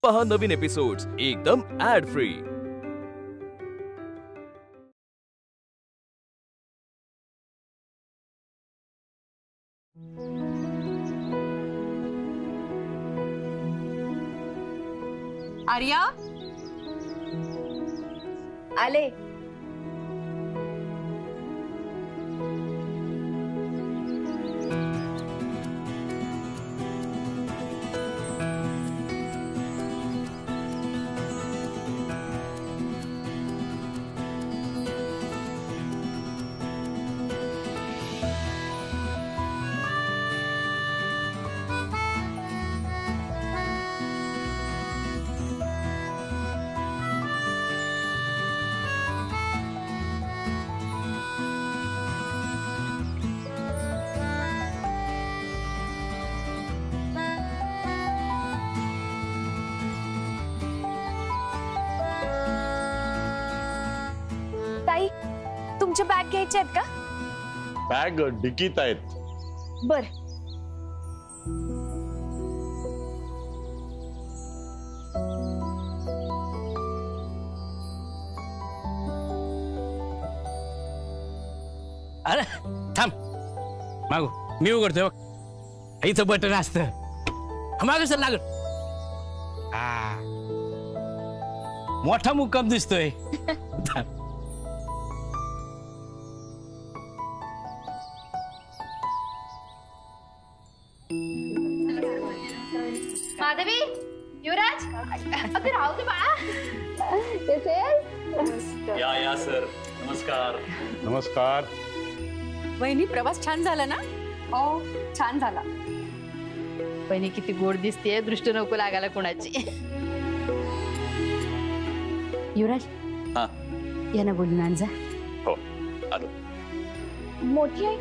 पहा नवीन एपिसोड्स एकदम add free. Arya आले। ताई, तुमच्या बॅग घ्यायच्या आहेत का? बॅग डिकीत आहेत। बर। अरे थांब, मागू मी उघडतोय बघ, इथं बटन असतं, मागू सर लागल। मोठा मुक्काम दिसतोय। माधवी, युवराज, अगं राहू दे बाळा। या सर, नमस्कार। नमस्कार। वहिनी, प्रवास छान झाला ना? हो, छान झाला। वहिनी किती गोड दिसतेय, दृष्टी नको लागायला कोणाची। युवराज, हा यांना बोलून आण जा। हो आलो। मोठी आई,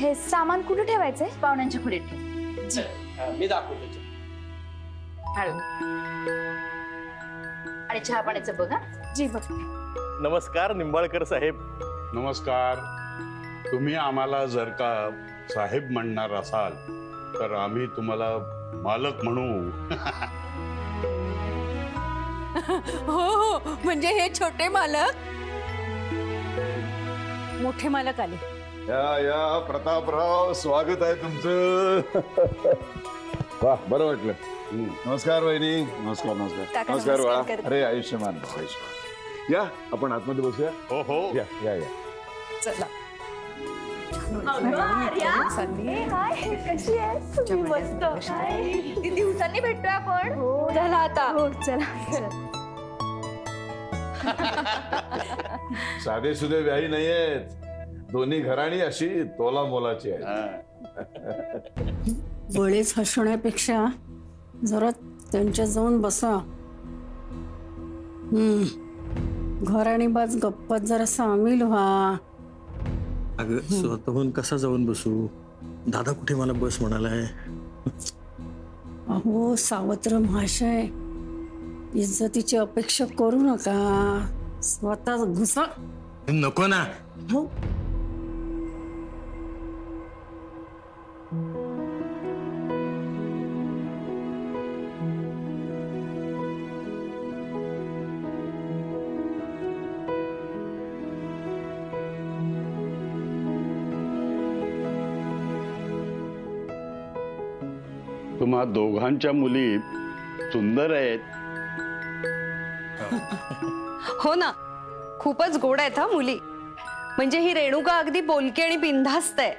हे सामान कुठे ठेवायचंय? पाहुण्यांच्या खोलीत ठेव। मी दाखवतो। हळू आणि चहा पाण्याचं बघा। जी बघ। नमस्कार निंबाळकर साहेब। नमस्कार। तुम्ही आम्हाला जर का साहेब म्हणणार असाल तर आम्ही तुम्हाला मालक म्हणू। हो हो, म्हणजे हे छोटे मालक मोठे मालक आले। या प्रतापराव, स्वागत आहे तुमचं। वाह, बरं वाटलं। नमस्कार वहिनी। नमस्कार नमस्कार नमस्कार बाळा। अरे आयुष्यमान आयुष्यमान। या आपण आतमध्ये बसूया। हो हो, या या या। चला। कशी आहेस? तुम्ही मस्त। किती दिवसांनी भेटतोय आपण। हो झाला आता। हो चला। साधे सुधे व्याही नाहीयेत, दोन्ही घराणी अशी तोला मोलाची आहे। बळेच हसण्यापेक्षा जरा त्यांच्या जाऊन बसा। घराणी बाज गप्पात जरा सामील व्हा। अगं स्वतःहून कसा जाऊन बसू? दादा कुठे मला बस म्हणालाय? अहो सावत्र महाशय, इज्जतीची अपेक्षा करू नका, स्वतः घुसा। नको ना। हो तुम्हा दोघांच्या मुली सुंदर आहेत। हो ना, खूपच गोड आहेत हा मुली। म्हणजे ही रेणुका अगदी बोलकी आणि बिनधास्त आहे,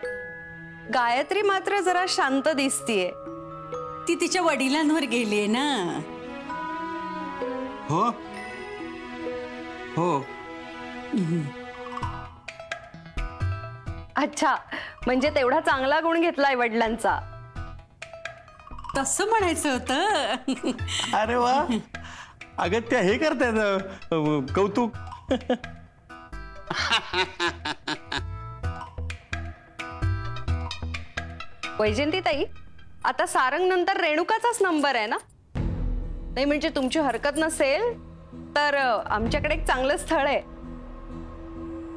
गायत्री मात्र जरा शांत दिसतीये। ती तिच्या वडिलांवर गेलीये ना। हो हो। अच्छा, म्हणजे तेवढा चांगला गुण घेतलाय वडिलांचा। तसं म्हणायचं होतं। अरे वा, अगं त्या हे करतायत कौतुक। वैजयंतीताई, आता सारंग नंतर रेणुकाचाच नंबर आहे ना? नाही म्हणजे तुमची हरकत नसेल तर आमच्याकडे एक चांगलं स्थळ आहे।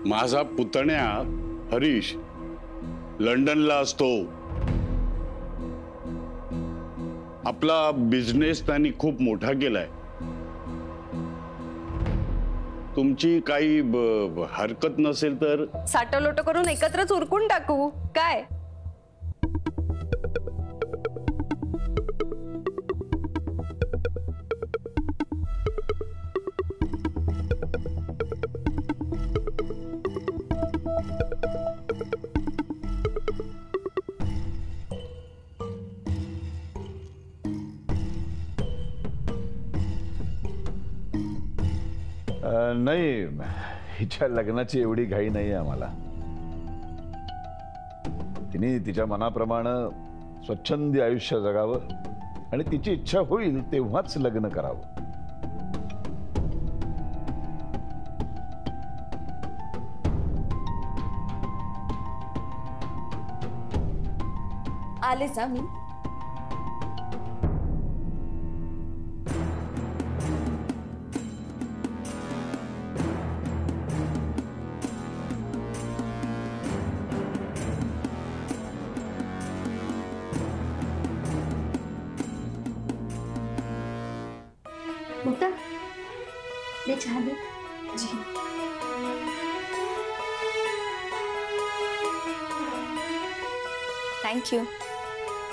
माझा पुतण्या हरीश लंडनला असतो, आपला बिझनेस त्यांनी खूप मोठा केलाय. तुमची काही हरकत नसेल तर साठलोट करून एकत्रच उरकून टाकू काय. नाही, हिच्या लग्नाची एवढी घाई नाही आम्हाला. तिने तिच्या मनाप्रमाणे स्वच्छंदी आयुष्य जगावं आणि तिची इच्छा होईल तेव्हाच लग्न करावं. आलेच मी. मुक्ता, ले चहा दे. जी. थँक्यू.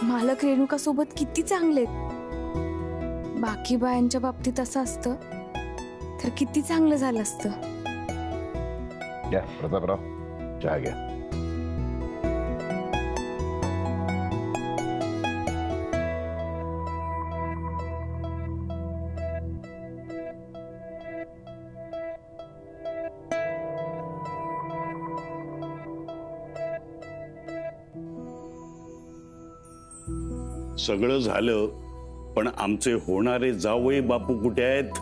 मालक रेणुका सोबत किती चांगले. बाकी बायांच्या बाबतीत असं असतं तर किती चांगलं झालं असतं. घ्या प्रतापराव, चहा घ्या. सगळं झालं, पण आमचे होणारे जावई बापू कुठे आहेत?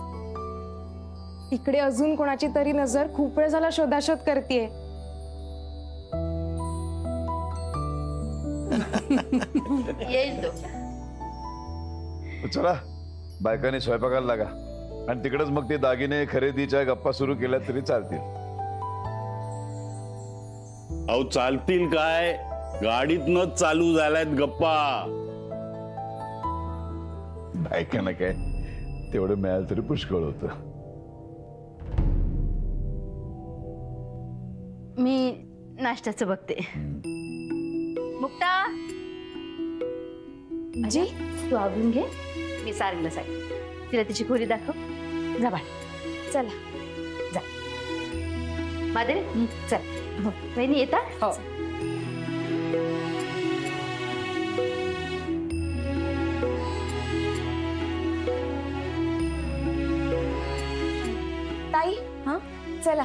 इकडे अजून कोणाची तरी नजर खूप वेळ झाला शोधाशोध करतेय. येईल तो. चला, बायकाने स्वयंपाकाला लागा आणि तिकडेच मग ते दागिने खरेदीच्या गप्पा सुरू केल्या तरी चालतील. अहो चालतील काय, गाडीतनच चालू झाल्यात गप्पा. बायकांना काय तेवढं मिळालं तरी पुष्कळ होतं. मी नाश्त्याचं बघते. मुक्ता जी, तू आवरून घे. मी सारंगला सांग, तिला तिची खोली दाखव. जा बाळ, चला जा. माधवी, चल. वहिनी येता. हो. ताई, हा चला.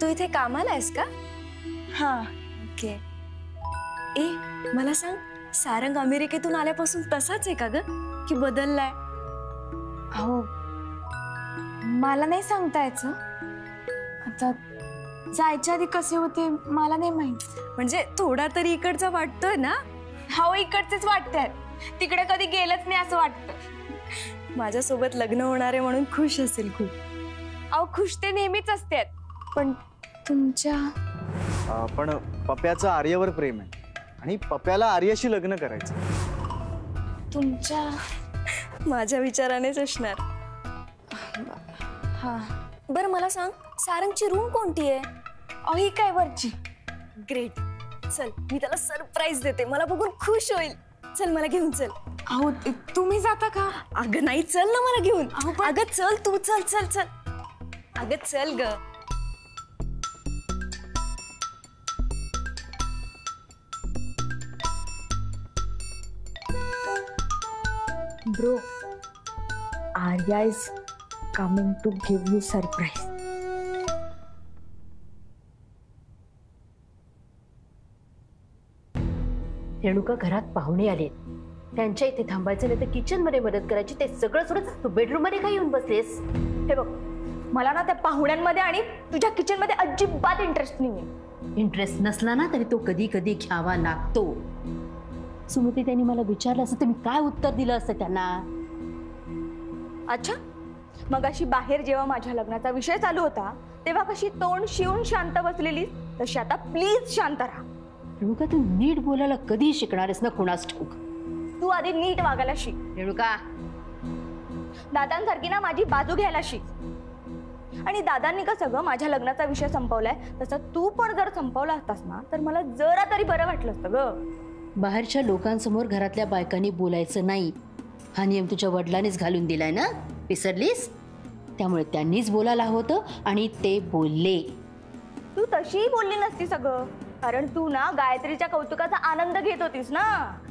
तू इथे कामाला आहेस का? हा. ओके. ए, मला सांग, सारंग अमेरिकेतून आल्यापासून तसाच आहे का ग, की बदललाय? हो, मला नाही सांगता यायचं. आता जायच्या आधी कसे होते मला नाही माहित. म्हणजे थोडा तरी इकडचा वाटतोय ना? हो, इकडचेच वाटतंय. तिकडे कधी गेलंच नाही असं वाटतं. माझ्यासोबत लग्न होणार आहे म्हणून खुश असेल खूप. अहो, खुश ते नेहमीच असतात, पण तुमच्या पण पप्याचं आर्यावर प्रेम आहे आणि पप्याला आर्याशी लग्न करायचं. तुमच्या माझ्या विचारानेच असणार. हा, बरं मला सांग, सारंगची रूम कोणती आहे? अहो, ही काय वरची. ग्रेट. चल, मी त्याला सरप्राईज देते, मला बघून खुश होईल. चल, मला घेऊन चल. अहो, तुम्ही जाता का? अगं नाही, चल ना मला घेऊन. अगं चल, तू चल चल चल. अगं चल ग. Bro, Arya is coming to give you surprise. Renuka, घरात पाहुणे आले, त्यांच्या इथे थांबायचं नाही तर किचन मध्ये मदत करायची. ते सगळं सोडून तू बेडरूम मध्ये काय येऊन बसलेस? हे बघ, मला ना त्या पाहुण्यांमध्ये आणि तुझ्या किचन मध्ये अजिबात इंटरेस्ट नाहीये. इंटरेस्ट नसला ना तरी तो कधी कधी घ्यावा लागतो. सुमती, त्यांनी मला विचारलं असतं तर मी काय उत्तर दिलं असतं त्यांना? अच्छा, मग अशी बाहेर जेव्हा माझ्या लग्नाचा विषय चालू होता तेव्हा कशी तोंड शिवून शांत बसलेली, तशी आता प्लीज शांत राहा. रेणुका तू नीट बोलायला कधी शिकणार आहेस ना कुणास ठाऊक. तू आधी नीट वागायला शिक. रेणुका दादांसारखी ना माझी बाजू घ्यायला शिक. आणि दादांनी कसं ग माझ्या लग्नाचा विषय संपवलाय, तसं तू पण जर संपवला असतास ना तर मला जरा तरी बरं वाटलं असतं ग. बाहेरच्या लोकांसमोर घरातल्या बायकांनी बोलायचं नाही हा नियम तुझ्या वडिलांनीच घालून दिलाय ना, विसरलीस? त्यामुळे त्यांनीच बोलायला होतं आणि ते बोलले. तू तशीही बोलली नसती सगळं, कारण तू ना गायत्रीच्या कौतुकाचा आनंद घेत होतीस ना.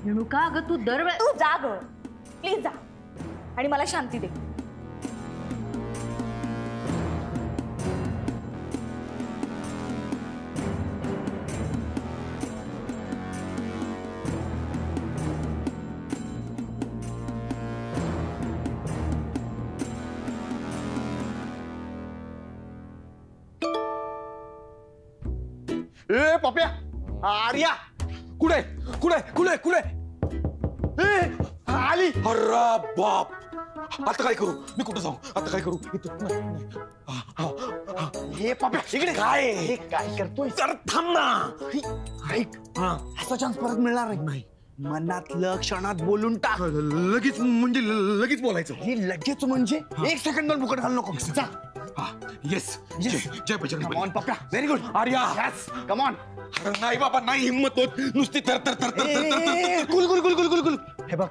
रेणुका अगं तू दरवेळेस तू जा ग, प्लीज जा आणि मला शांती दे. ए पप्या, आर्या कुठे कुठे कुठे कुठे आली? अरे बाप, आता काय करू? मी कुठं जाऊ? आता काय करू? हे पप्या इकडे काय करतोय? जरा थांब ना. ऐक, असा चान्स परत मिळणार नाही. मनातलं क्षणात बोलून टाक. लगेच म्हणजे लगेच बोलायचं. हे लगेच म्हणजे 1 सेकंड फुकट घालू नको. जा. येस, जय बजरंग. कम ऑन पप्या, very good. Arya, yes, come on. नाही बाबा, नाही हिम्मत होत. नुसती तर तर तर तर कुल कुल कुल कुल कुल कुल. हे बघ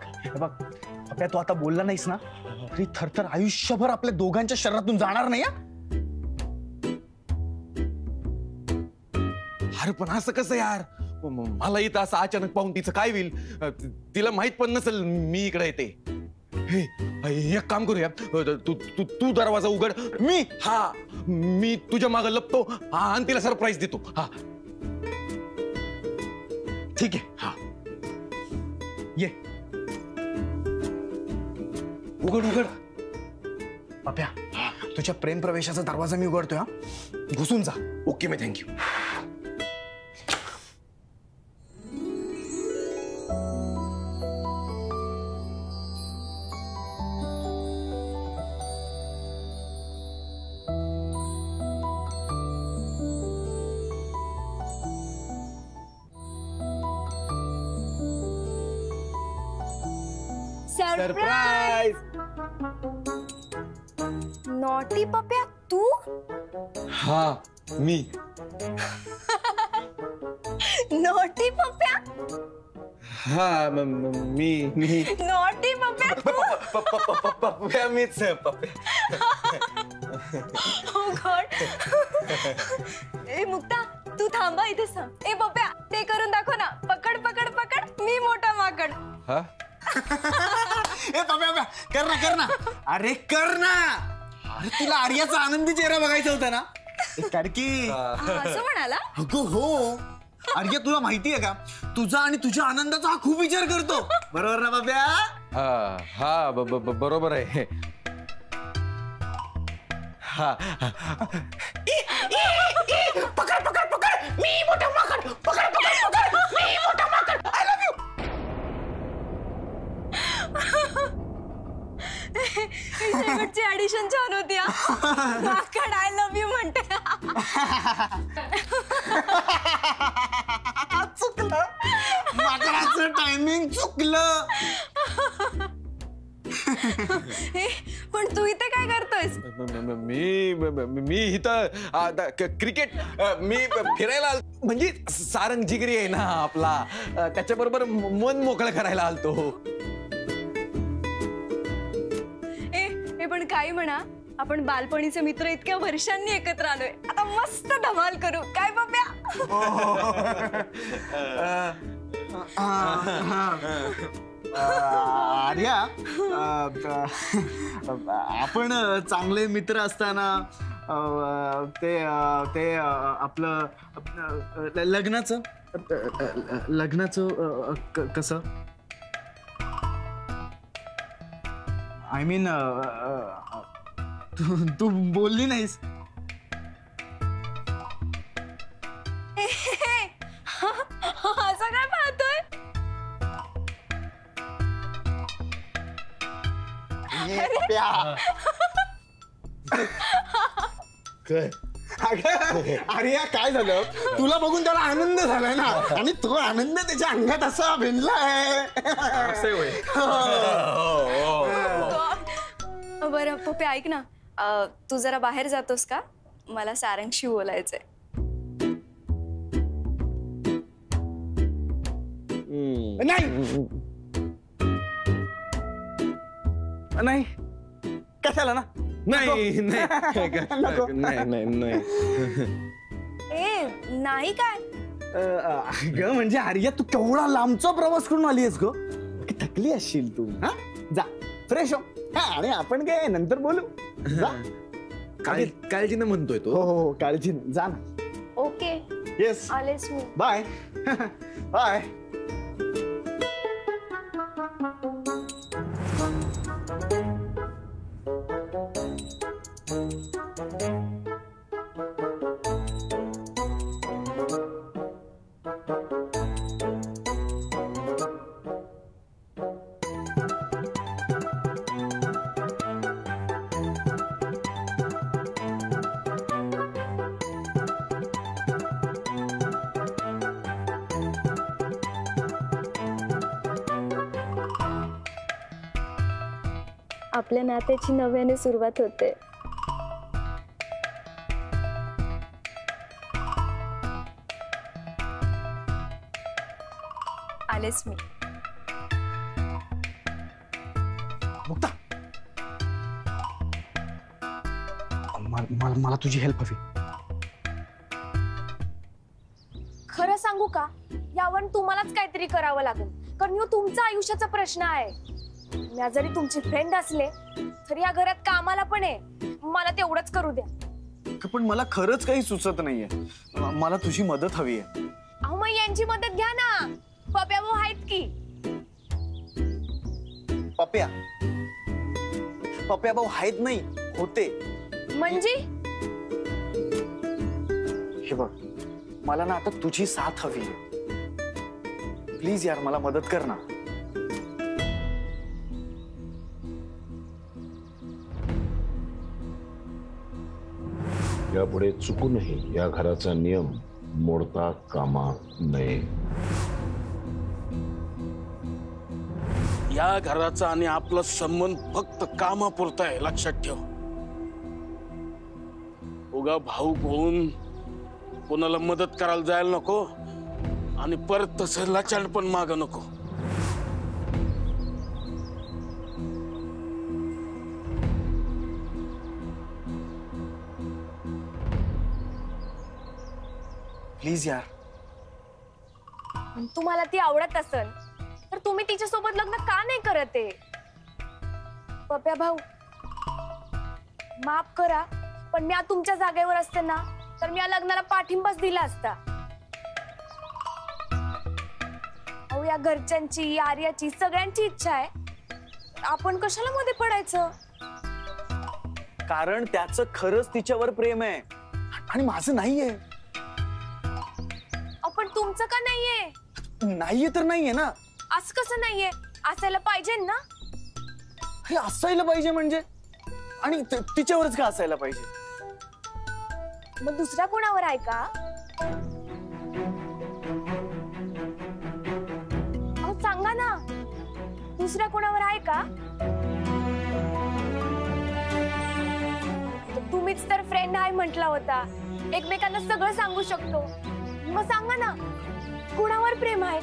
पप्या, तू आता बोलला नाहीस ना तरी थरथर आयुष्यभर आपल्या दोघांच्या शरीरातून जाणार नाही. अरे पण असं कसं यार? मला इथं असं अचानक पाहून तिचं काय होईल? तिला माहित पण नसेल मी इकडे येते. एक काम करूया, तू दरवाजा उघड, मी तुझ्या मागे लपतो आणि तिला सरप्राईज देतो. हा ठीक आहे. हा ये, उघड. पप्या, तुझ्या प्रेम प्रवेशाचा दरवाजा मी उघडतोय. हा, घुसून जा. ओके, मी थँक्यू. सरप्राईज. नॉटी पप्या तू? हा मी. नॉटी पप्या? हा मी नॉटी पप्या तू? पप्या मीच पप्या. ओ गॉड. ए मुक्ता, तू थांबा इथेच थांब. ए पप्या, ते करून दाखव ना. पकड पकड पकड, मी मोठा माकड. हा ए पप्या, कर ना. अरे कर ना. अरे तुला आर्याचा आनंदी चेहरा बघायचा होता ना. कडकी असं म्हणाला? अगं हो. आर्या, तुला माहितीये का, तुझा आणि तुझ्या आनंदाचा हा खूप विचार करतो. बरोबर ना पप्या? हा बरोबर आहे. हा पकड पकड पकड, मी मोठा माकड. पकड पकड पकड, मी मोठा माकड. I love you. शेवटची ऍडिशन छान होती. माकड आय लव्ह यू म्हणते. चुकलं, माकडाचं टायमिंग चुकलं. पण तू इथे काय करतोयस? मी इथं क्रिकेट मी फिरायला, म्हणजे सारंग जिगरी आहे ना आपला, त्याच्याबरोबर मन मोकळं करायला आलतो. पण काही म्हणा, आपण बालपणीचे मित्र इतक्या वर्षांनी एकत्र आलोय. आता मस्त धमाल करू, काय पप्या? आर्या, आपण चांगले मित्र असताना ते आपलं लग्नाचं कसं? आय मीन तू बोलली नाहीस. असं काय पाहतोय? काय अरे काय झालं तुला बघून त्याला आनंद झालाय ना आणि तो आनंद त्याच्या अंगात असा भिनलाय. बरं पप्पी ऐक ना, तू जरा बाहेर जातोस का? मला सारंगशी बोलायचंय. नाही कशाला ना. नाही ए नाही काय ग म्हणजे आर्या तू केवढा लांबचा प्रवास करून आली आहेस ग. थकली असशील तू. हा जा फ्रेश हो. आणि आपण काय नंतर बोलू. काळजीनं म्हणतोय तो. हो काळजी जा ना. ओके येस आलेस मी. Bye bye. आपल्या नात्याची नव्याने सुरुवात होते. आलेच मी. मुक्ता मला तुझी हेल्प हवी. खरं सांगू का, यावर तुम्हालाच काहीतरी करावं लागेल, कारण ह्यो तुमचा आयुष्याचा प्रश्न आहे. मी जरी तुमची फ्रेंड असले तरी या घरात कामाला पण आहे. मला तेवढंच करू द्या. पण मला खरंच काही सुचत नाहीये. मला तुझी मदत हवी आहे. अहो मग यांची मदत घ्या ना. पप्या भाऊ आहेत की. पप्या भाऊ आहेत नाही होते. म्हणजे हे बघ मला ना आता तुझी साथ हवी आहे. प्लीज यार मला मदत कर ना. यापुढे चुकूनही या घराचा नियम मोडता कामा नये. या घराचा आणि आपला संबंध फक्त कामापुरता आहे, लक्षात ठेव. उगा भाऊक होऊन कोणाला मदत करायला जायला नको आणि परत तसं लाचाड पण माग नको. प्लीज यार. तुम्हाला ती आवडत असेल तर तुम्ही तिच्यासोबत लग्न का नाही करत आहे? पप्या भाऊ माफ करा, पण मी तुमच्या जागेवर असते ना तर मी या लग्नाला पाठिंबाच दिला असता. अहो या घरच्यांची, आर्याची, सगळ्यांची इच्छा आहे. आपण कशाला मध्ये पडायचं? कारण त्याचं खरंच तिच्यावर प्रेम आहे आणि माझं नाहीये. पण तुमचं का नाहीये? नाहीये तर नाहीये ना. असं कसं नाहीये? असायला पाहिजे ना. हे असायला पाहिजे म्हणजे? आणि तिच्यावरच का असायला पाहिजे? मग दुसऱ्या कोणावर आहे का? अहो सांगा ना, दुसऱ्या कोणावर आहे का? तुम्हीच तर फ्रेंड आहे म्हटला होता. एकमेकांना सगळं सांगू शकतो. मग सांगा ना, कोणावर प्रेम आहे?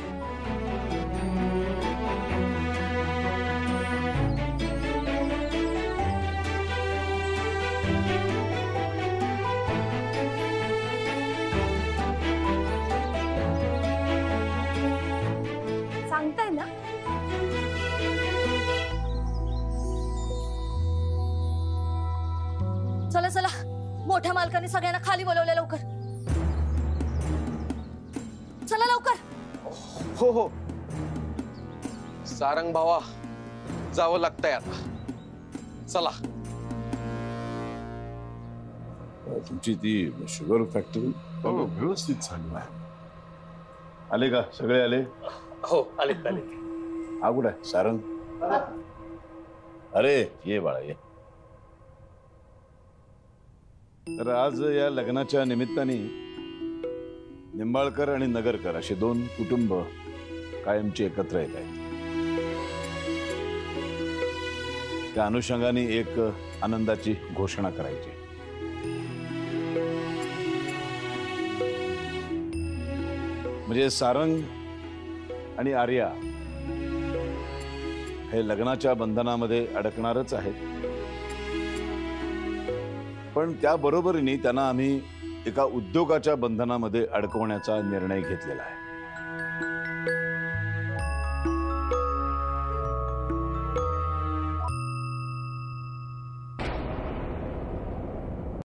सांगताय ना? चला चला, मोठ्या मालकाने सगळ्यांना खाली बोलवलं. लवकर चला लवकर. हो सारंग भावा, जावं लागतंय आता. चला. तुमची ती शुगर फॅक्टरी व्यवस्थित चालू आहे. आले का सगळे? आले? हो आले. हा कुठे आहे सारंग? अरे ये बाळा ये. तर आज या लग्नाच्या निमित्ताने निंबाळकर आणि नगरकर अशी दोन कुटुंब कायमची एकत्र येत आहेत. त्या अनुषंगाने एक आनंदाची घोषणा करायची. म्हणजे सारंग आणि आर्या हे लग्नाच्या बंधनामध्ये अडकणारच आहेत, पण त्या बरोबरीने त्यांना आम्ही एका उद्योगाच्या बंधनामध्ये अडकवण्याचा निर्णय घेतलेला आहे.